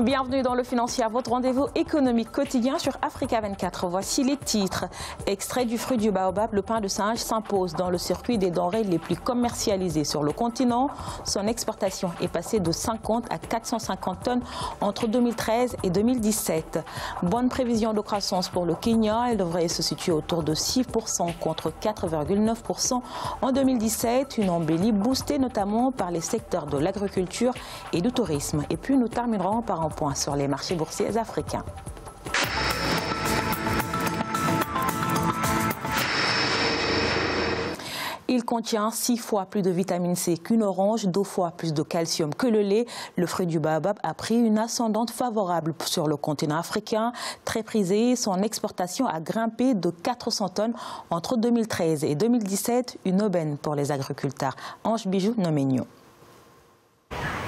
Bienvenue dans le Financier, votre rendez-vous économique quotidien sur Africa 24. Voici les titres. Extrait du fruit du baobab, le pain de singe s'impose dans le circuit des denrées les plus commercialisées sur le continent. Son exportation est passée de 50 à 450 tonnes entre 2013 et 2017. Bonne prévision de croissance pour le Kenya. Elle devrait se situer autour de 6% contre 4,9% en 2017. Une embellie boostée notamment par les secteurs de l'agriculture et du tourisme. Et puis nous terminerons par un point sur les marchés boursiers africains. Il contient 6 fois plus de vitamine C qu'une orange, 2 fois plus de calcium que le lait. Le fruit du baobab a pris une ascendante favorable sur le continent africain. Très prisé, son exportation a grimpé de 400 tonnes entre 2013 et 2017. Une aubaine pour les agriculteurs. Ange Bijou Noménion.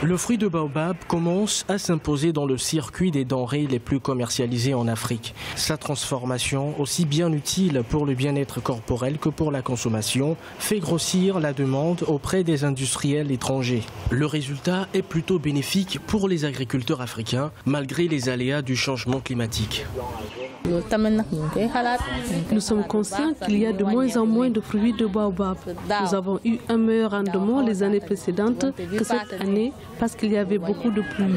Le fruit de baobab commence à s'imposer dans le circuit des denrées les plus commercialisées en Afrique. Sa transformation, aussi bien utile pour le bien-être corporel que pour la consommation, fait grossir la demande auprès des industriels étrangers. Le résultat est plutôt bénéfique pour les agriculteurs africains, malgré les aléas du changement climatique. Nous sommes conscients qu'il y a de moins en moins de fruits de baobab. Nous avons eu un meilleur rendement les années précédentes que cette année parce qu'il y avait beaucoup de pluie.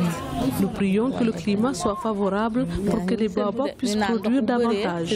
Nous prions que le climat soit favorable pour que les baobabs puissent produire davantage.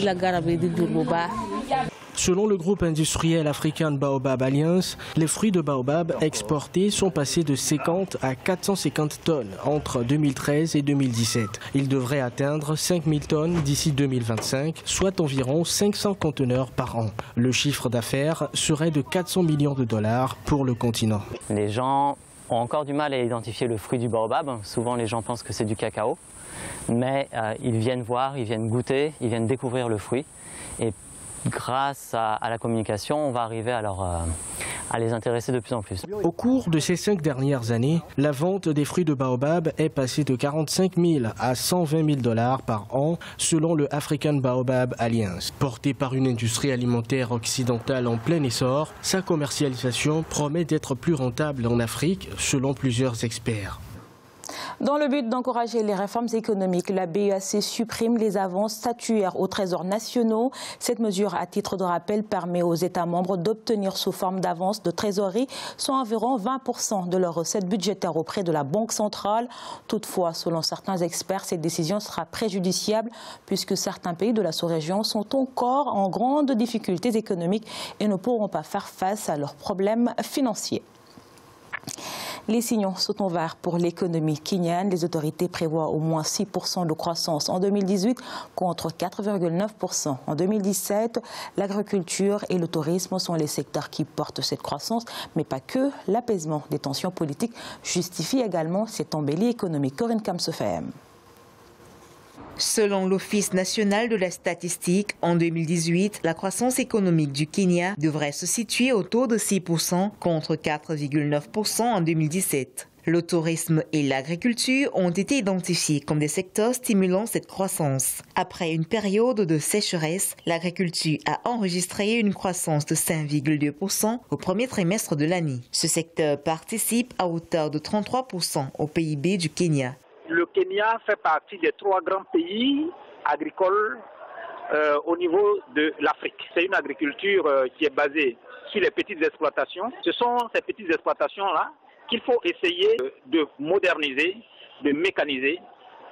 Selon le groupe industriel African Baobab Alliance, les fruits de baobab exportés sont passés de 50 à 450 tonnes entre 2013 et 2017. Ils devraient atteindre 5000 tonnes d'ici 2025, soit environ 500 conteneurs par an. Le chiffre d'affaires serait de 400 millions de dollars pour le continent. Les gens ont encore du mal à identifier le fruit du baobab. Souvent les gens pensent que c'est du cacao, mais ils viennent voir, ils viennent goûter, ils viennent découvrir le fruit. Et grâce à la communication, on va arriver à les intéresser de plus en plus. Au cours de ces 5 dernières années, la vente des fruits de baobab est passée de 45 000 à 120 000 dollars par an selon le African Baobab Alliance. Portée par une industrie alimentaire occidentale en plein essor, sa commercialisation promet d'être plus rentable en Afrique selon plusieurs experts. Dans le but d'encourager les réformes économiques, la BEAC supprime les avances statuaires aux trésors nationaux. Cette mesure, à titre de rappel, permet aux États membres d'obtenir sous forme d'avance de trésorerie, soit environ 20% de leurs recettes budgétaires auprès de la Banque centrale. Toutefois, selon certains experts, cette décision sera préjudiciable puisque certains pays de la sous-région sont encore en grande difficultés économiques et ne pourront pas faire face à leurs problèmes financiers. Les signaux sont en vert pour l'économie kenyane. Les autorités prévoient au moins 6% de croissance en 2018 contre 4,9% en 2017. L'agriculture et le tourisme sont les secteurs qui portent cette croissance, mais pas que. L'apaisement des tensions politiques justifie également cette embellie économique. Corinne Kamsefem. Selon l'Office national de la statistique, en 2018, la croissance économique du Kenya devrait se situer autour de 6% contre 4,9% en 2017. Le tourisme et l'agriculture ont été identifiés comme des secteurs stimulant cette croissance. Après une période de sécheresse, l'agriculture a enregistré une croissance de 5,2% au premier trimestre de l'année. Ce secteur participe à hauteur de 33% au PIB du Kenya. Le Kenya fait partie des 3 grands pays agricoles au niveau de l'Afrique. C'est une agriculture qui est basée sur les petites exploitations. Ce sont ces petites exploitations-là qu'il faut essayer de moderniser, de mécaniser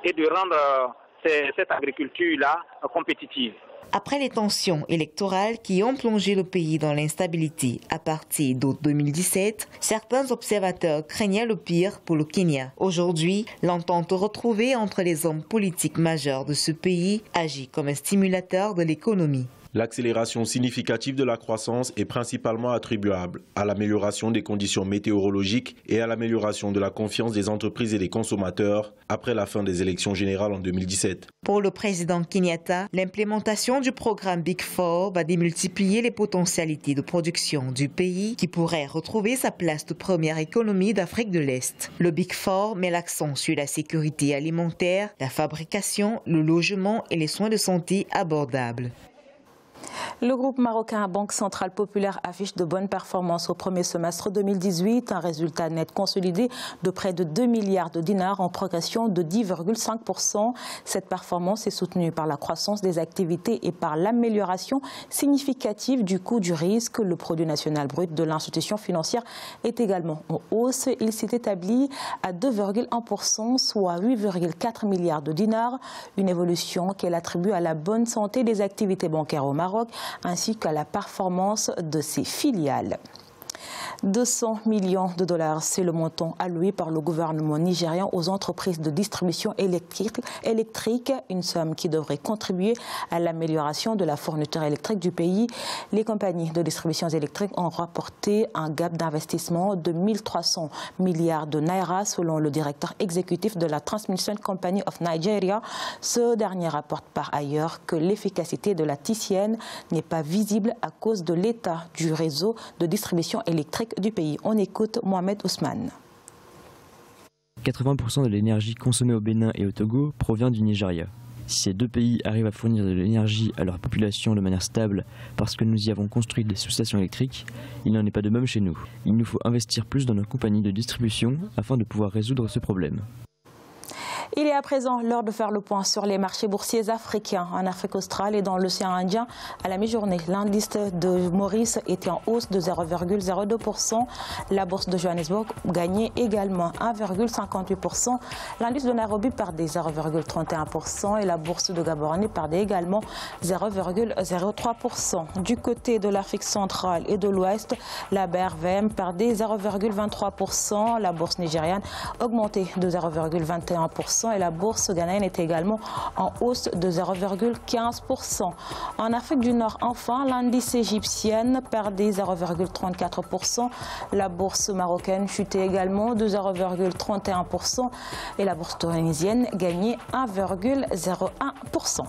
et de rendre cette agriculture-là compétitive. Après les tensions électorales qui ont plongé le pays dans l'instabilité à partir d'août 2017, certains observateurs craignaient le pire pour le Kenya. Aujourd'hui, l'entente retrouvée entre les hommes politiques majeurs de ce pays agit comme un stimulateur de l'économie. L'accélération significative de la croissance est principalement attribuable à l'amélioration des conditions météorologiques et à l'amélioration de la confiance des entreprises et des consommateurs après la fin des élections générales en 2017. Pour le président Kenyatta, l'implémentation du programme Big Four va démultiplier les potentialités de production du pays qui pourrait retrouver sa place de première économie d'Afrique de l'Est. Le Big Four met l'accent sur la sécurité alimentaire, la fabrication, le logement et les soins de santé abordables. Le groupe marocain Banque Centrale Populaire affiche de bonnes performances au premier semestre 2018, un résultat net consolidé de près de 2 milliards de dinars en progression de 10,5%. Cette performance est soutenue par la croissance des activités et par l'amélioration significative du coût du risque. Le produit national brut de l'institution financière est également en hausse. Il s'est établi à 2,1%, soit 8,4 milliards de dinars, une évolution qu'elle attribue à la bonne santé des activités bancaires au Maroc, ainsi qu'à la performance de ses filiales. 200 millions de dollars, c'est le montant alloué par le gouvernement nigérian aux entreprises de distribution électrique, une somme qui devrait contribuer à l'amélioration de la fourniture électrique du pays. Les compagnies de distribution électrique ont rapporté un gap d'investissement de 1300 milliards de naira selon le directeur exécutif de la Transmission Company of Nigeria. Ce dernier rapporte par ailleurs que l'efficacité de la TCN n'est pas visible à cause de l'état du réseau de distribution électrique du pays. On écoute Mohamed Ousmane. 80% de l'énergie consommée au Bénin et au Togo provient du Nigeria. Si ces deux pays arrivent à fournir de l'énergie à leur population de manière stable parce que nous y avons construit des sous-stations électriques, il n'en est pas de même chez nous. Il nous faut investir plus dans nos compagnies de distribution afin de pouvoir résoudre ce problème. Il est à présent l'heure de faire le point sur les marchés boursiers africains. En Afrique australe et dans l'océan Indien, à la mi-journée, l'indice de Maurice était en hausse de 0,02%. La bourse de Johannesburg gagnait également 1,58%. L'indice de Nairobi perdait 0,31% et la bourse de Gaborone perdait également 0,03%. Du côté de l'Afrique centrale et de l'Ouest, la BRVM perdait 0,23%. La bourse nigériane augmentait de 0,21%. Et la bourse ghanéenne est également en hausse de 0,15%. En Afrique du Nord, enfin, l'indice égyptien perdait 0,34%. La bourse marocaine chutait également de 0,31% et la bourse tunisienne gagnait 1,01%.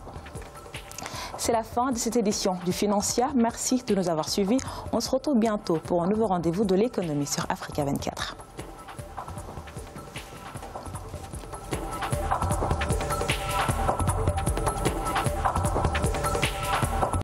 C'est la fin de cette édition du Financia. Merci de nous avoir suivis. On se retrouve bientôt pour un nouveau rendez-vous de l'économie sur Africa 24.